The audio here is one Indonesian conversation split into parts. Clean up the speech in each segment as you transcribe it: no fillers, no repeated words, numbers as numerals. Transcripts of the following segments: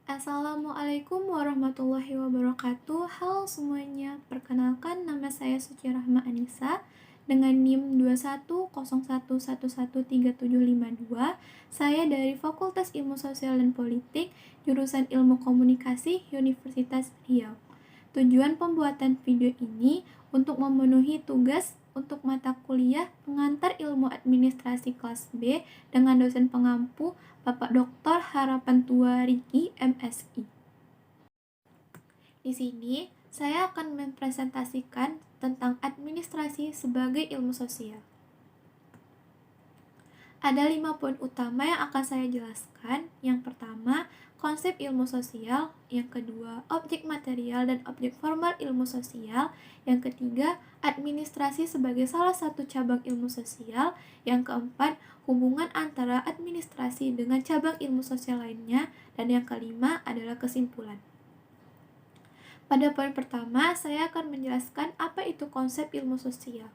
Assalamualaikum warahmatullahi wabarakatuh. Halo semuanya, perkenalkan nama saya Suci Rahma Anissa dengan NIM 2101113752. Saya dari Fakultas Ilmu Sosial dan Politik, jurusan Ilmu Komunikasi, Universitas Riau. Tujuan pembuatan video ini untuk memenuhi tugas untuk mata kuliah pengantar ilmu administrasi kelas B dengan dosen pengampu Bapak Dr. Harapan Tua Riki MSI. Di sini saya akan mempresentasikan tentang administrasi sebagai ilmu sosial. Ada 5 poin utama yang akan saya jelaskan. Yang pertama, konsep ilmu sosial. Yang kedua, objek material dan objek formal ilmu sosial. Yang ketiga, administrasi sebagai salah satu cabang ilmu sosial. Yang keempat, hubungan antara administrasi dengan cabang ilmu sosial lainnya. Dan yang kelima adalah kesimpulan. Pada poin pertama, saya akan menjelaskan apa itu konsep ilmu sosial.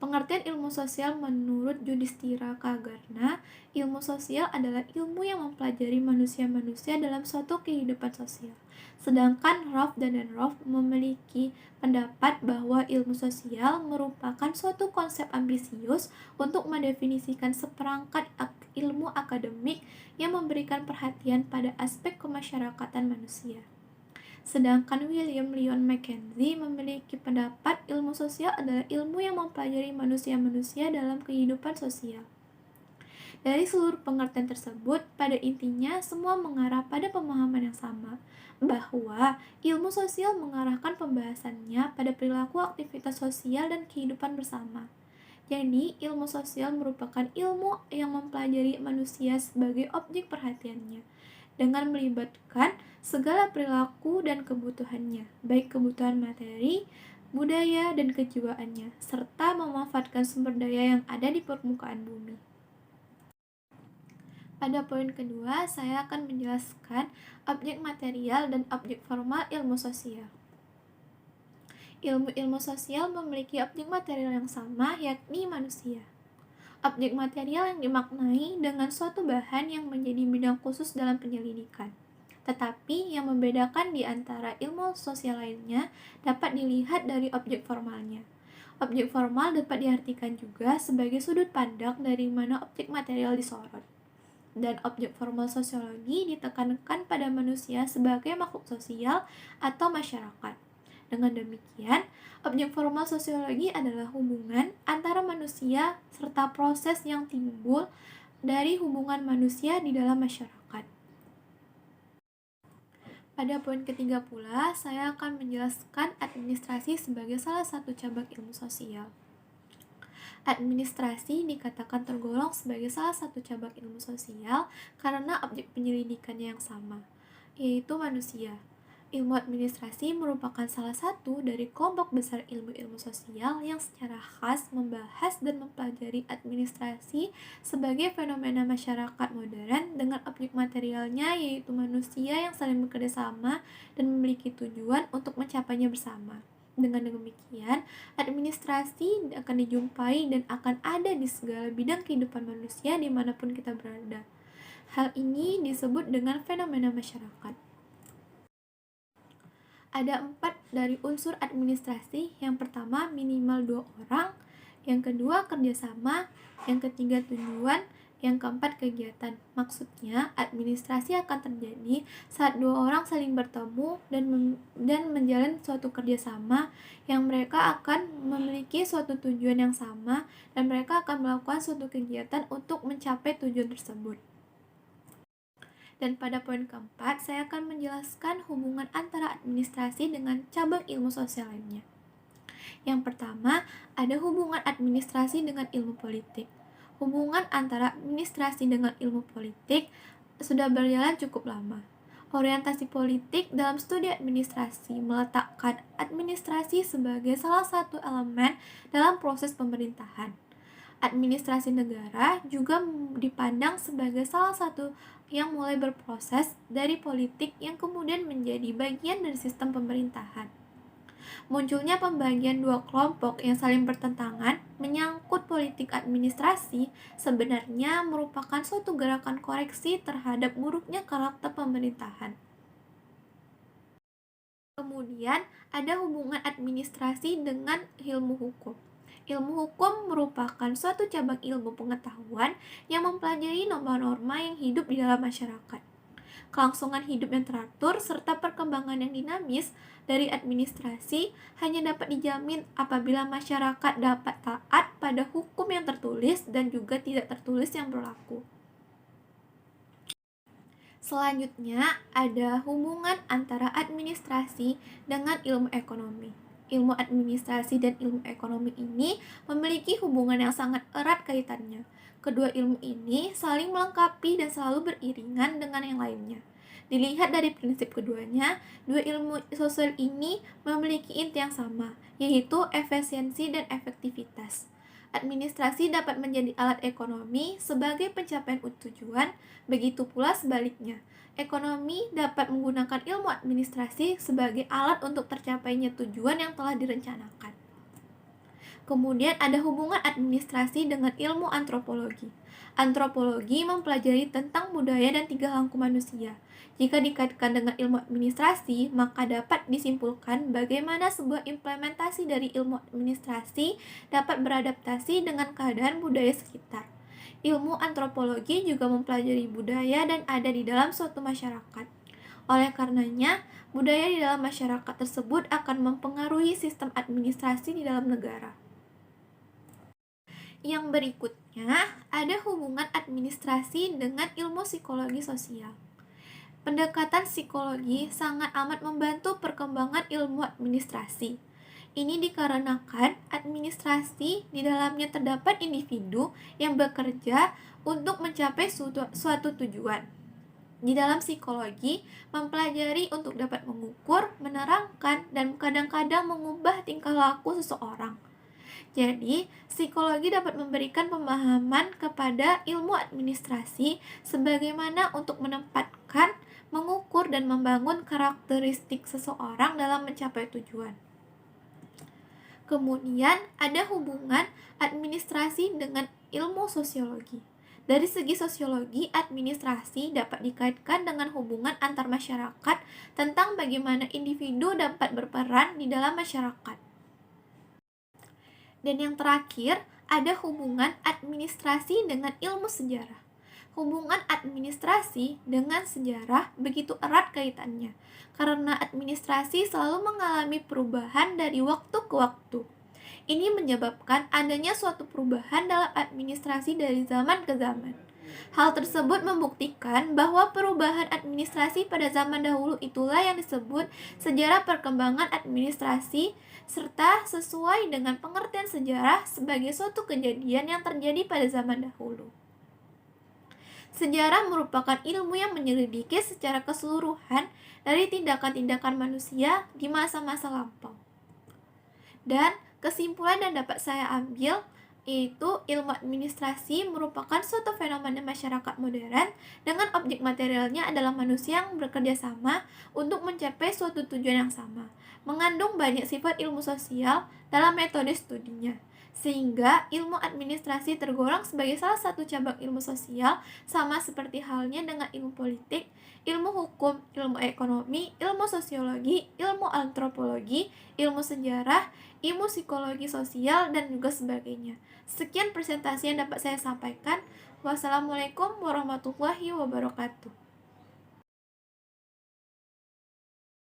Pengertian ilmu sosial menurut Yudhistira Kagarna, ilmu sosial adalah ilmu yang mempelajari manusia-manusia dalam suatu kehidupan sosial. Sedangkan Rolf dan Rolf memiliki pendapat bahwa ilmu sosial merupakan suatu konsep ambisius untuk mendefinisikan seperangkat ilmu akademik yang memberikan perhatian pada aspek kemasyarakatan manusia. Sedangkan William Lyon Mackenzie memiliki pendapat ilmu sosial adalah ilmu yang mempelajari manusia-manusia dalam kehidupan sosial. Dari seluruh pengertian tersebut, pada intinya semua mengarah pada pemahaman yang sama, bahwa ilmu sosial mengarahkan pembahasannya pada perilaku aktivitas sosial dan kehidupan bersama. Jadi, ilmu sosial merupakan ilmu yang mempelajari manusia sebagai objek perhatiannya, dengan melibatkan segala perilaku dan kebutuhannya, baik kebutuhan materi, budaya, dan kejiwaannya, serta memanfaatkan sumber daya yang ada di permukaan bumi. Pada poin kedua, saya akan menjelaskan objek material dan objek formal ilmu sosial. Ilmu-ilmu sosial memiliki objek material yang sama, yakni manusia. Objek material yang dimaknai dengan suatu bahan yang menjadi bidang khusus dalam penyelidikan. Tetapi yang membedakan di antara ilmu sosial lainnya dapat dilihat dari objek formalnya. Objek formal dapat diartikan juga sebagai sudut pandang dari mana objek material disorot. Dan objek formal sosiologi ditekankan pada manusia sebagai makhluk sosial atau masyarakat. Dengan demikian, objek formal sosiologi adalah hubungan antara manusia serta proses yang timbul dari hubungan manusia di dalam masyarakat. Pada poin ketiga pula, saya akan menjelaskan administrasi sebagai salah satu cabang ilmu sosial. Administrasi dikatakan tergolong sebagai salah satu cabang ilmu sosial karena objek penyelidikannya yang sama, yaitu manusia. Ilmu administrasi merupakan salah satu dari kelompok besar ilmu-ilmu sosial yang secara khas membahas dan mempelajari administrasi sebagai fenomena masyarakat modern dengan objek materialnya, yaitu manusia yang saling bekerjasama dan memiliki tujuan untuk mencapainya bersama. Dengan demikian, administrasi akan dijumpai dan akan ada di segala bidang kehidupan manusia dimanapun kita berada. Hal ini disebut dengan fenomena masyarakat. Ada 4 dari unsur administrasi. Yang pertama, minimal 2 orang. Yang kedua, kerjasama. Yang ketiga, tujuan. Yang keempat, kegiatan. Maksudnya, administrasi akan terjadi saat 2 orang saling bertemu dan menjalin suatu kerjasama yang mereka akan memiliki suatu tujuan yang sama dan mereka akan melakukan suatu kegiatan untuk mencapai tujuan tersebut. Dan pada poin keempat, saya akan menjelaskan hubungan antara administrasi dengan cabang ilmu sosial lainnya. Yang pertama, ada hubungan administrasi dengan ilmu politik. Hubungan antara administrasi dengan ilmu politik sudah berjalan cukup lama. Orientasi politik dalam studi administrasi meletakkan administrasi sebagai salah satu elemen dalam proses pemerintahan. Administrasi negara juga dipandang sebagai salah satu yang mulai berproses dari politik yang kemudian menjadi bagian dari sistem pemerintahan. Munculnya pembagian dua kelompok yang saling bertentangan menyangkut politik administrasi sebenarnya merupakan suatu gerakan koreksi terhadap buruknya karakter pemerintahan. Kemudian ada hubungan administrasi dengan ilmu hukum. Ilmu hukum merupakan suatu cabang ilmu pengetahuan yang mempelajari norma-norma yang hidup di dalam masyarakat. Kelangsungan hidup yang teratur serta perkembangan yang dinamis dari administrasi hanya dapat dijamin apabila masyarakat dapat taat pada hukum yang tertulis dan juga tidak tertulis yang berlaku. Selanjutnya, ada hubungan antara administrasi dengan ilmu ekonomi. Ilmu administrasi dan ilmu ekonomi ini memiliki hubungan yang sangat erat kaitannya. Kedua ilmu ini saling melengkapi dan selalu beriringan dengan yang lainnya. Dilihat dari prinsip keduanya, dua ilmu sosial ini memiliki inti yang sama, yaitu efisiensi dan efektivitas. Administrasi dapat menjadi alat ekonomi sebagai pencapaian tujuan, begitu pula sebaliknya. Ekonomi dapat menggunakan ilmu administrasi sebagai alat untuk tercapainya tujuan yang telah direncanakan. Kemudian ada hubungan administrasi dengan ilmu antropologi. Antropologi mempelajari tentang budaya dan tingkah laku manusia. Jika dikaitkan dengan ilmu administrasi, maka dapat disimpulkan bagaimana sebuah implementasi dari ilmu administrasi dapat beradaptasi dengan keadaan budaya sekitar. Ilmu antropologi juga mempelajari budaya dan ada di dalam suatu masyarakat. Oleh karenanya, budaya di dalam masyarakat tersebut akan mempengaruhi sistem administrasi di dalam negara. Yang berikutnya, ada hubungan administrasi dengan ilmu psikologi sosial. Pendekatan psikologi sangat amat membantu perkembangan ilmu administrasi. Ini dikarenakan administrasi di dalamnya terdapat individu yang bekerja untuk mencapai suatu tujuan. Di dalam psikologi, mempelajari untuk dapat mengukur, menerangkan, dan kadang-kadang mengubah tingkah laku seseorang. Jadi, psikologi dapat memberikan pemahaman kepada ilmu administrasi sebagaimana untuk menempatkan, mengukur, dan membangun karakteristik seseorang dalam mencapai tujuan. Kemudian, ada hubungan administrasi dengan ilmu sosiologi. Dari segi sosiologi, administrasi dapat dikaitkan dengan hubungan antar masyarakat tentang bagaimana individu dapat berperan di dalam masyarakat. Dan yang terakhir, ada hubungan administrasi dengan ilmu sejarah. Hubungan administrasi dengan sejarah begitu erat kaitannya, karena administrasi selalu mengalami perubahan dari waktu ke waktu. Ini menyebabkan adanya suatu perubahan dalam administrasi dari zaman ke zaman. Hal tersebut membuktikan bahwa perubahan administrasi pada zaman dahulu itulah yang disebut sejarah perkembangan administrasi, serta sesuai dengan pengertian sejarah sebagai suatu kejadian yang terjadi pada zaman dahulu. Sejarah merupakan ilmu yang menyelidiki secara keseluruhan dari tindakan-tindakan manusia di masa-masa lampau. Dan kesimpulan yang dapat saya ambil yaitu ilmu administrasi merupakan suatu fenomena masyarakat modern dengan objek materialnya adalah manusia yang bekerja sama untuk mencapai suatu tujuan yang sama, mengandung banyak sifat ilmu sosial dalam metode studinya. Sehingga ilmu administrasi tergolong sebagai salah satu cabang ilmu sosial sama seperti halnya dengan ilmu politik, ilmu hukum, ilmu ekonomi, ilmu sosiologi, ilmu antropologi, ilmu sejarah, ilmu psikologi sosial, dan juga sebagainya. Sekian presentasi yang dapat saya sampaikan. Wassalamualaikum warahmatullahi wabarakatuh.